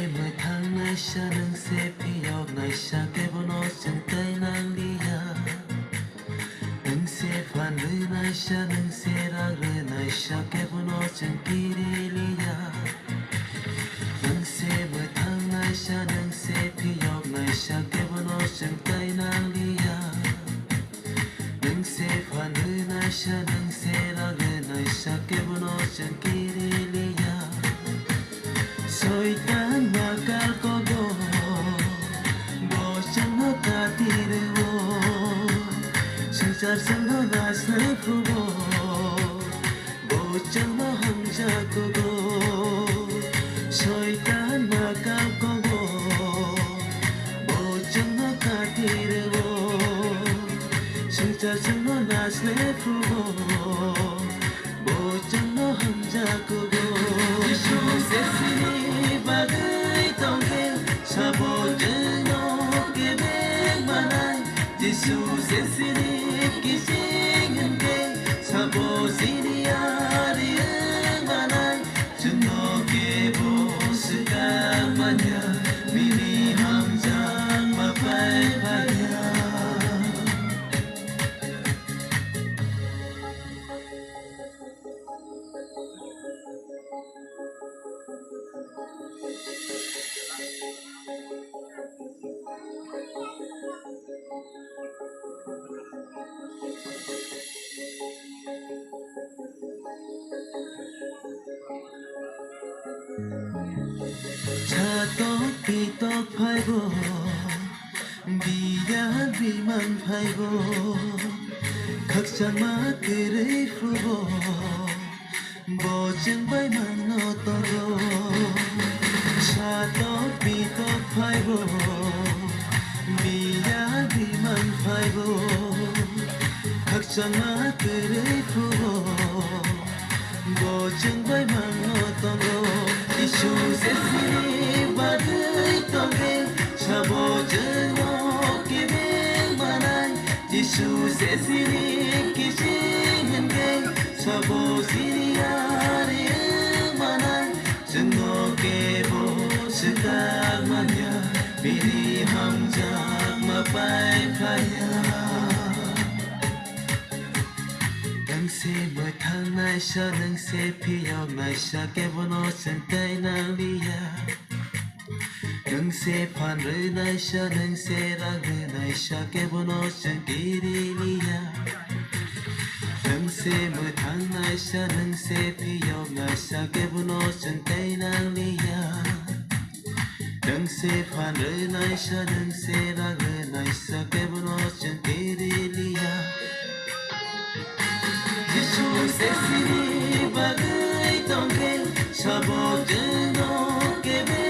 mới tháng nay xa nâng xe phi học này xa cái vô nó chân tay nàng đi ya nâng xe phản lư này xa nâng xe ra rơ này xa cái vô nó chân kỳ đi li ya nâng xe mới tháng nay xa nâng xe phi học này xa cái vô nó chân tay nàng đi ya nâng xe phản lư này xa nâng xe ra rơ này xa cái vô nó chân kỳ đi li ya soy tan bakal kogo bocang no katirwo sancar sango nasne prubo bocang no hamja kogo soy tan bakal kogo bocang no katirwo sancar sango nasne prubo bocang no hamja kogo Jesus is in it, kissing and gay. Suppose in the area, manai. To know Gebo, Sigamania, Mini Hamza, Mapaya. Chatok pitok phaibo biya biman phaibo khakchama kere fubo bojeng bai manno togo chatok pitok phaibo biya biman phaibo khakchama kere fubo bojeng bai manno togo isu sesini badai toge chabo jeno kebe manai isu sesini kishin ge chabo siriare manai jeno kebo sekamanya bini hamja mapai phaya nâng xe mới tháng nay xa nâng xe phi học này xa cái vô nó chân tay nàng đi ya nâng xe phản rơi này xa nâng xe ra rơi này xa cái vô nó chân kỳ đi đi ya nâng xe mới tháng nay xa nâng xe phi học này xa cái vô nó chân tay nàng đi ya nâng xe phản rơi này xa nâng xe ra rơi này xa cái vô nó chân kỳ đi đi ya sesini bagai tongke sabo jeno kebe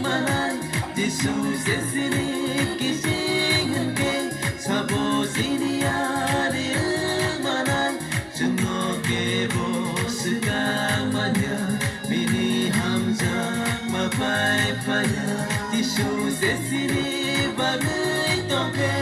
manai Jisu sesini kising ke sabo sini ari manai jeno kebo segamanya bini hamza mapai paya Jisu sesini bagai tongke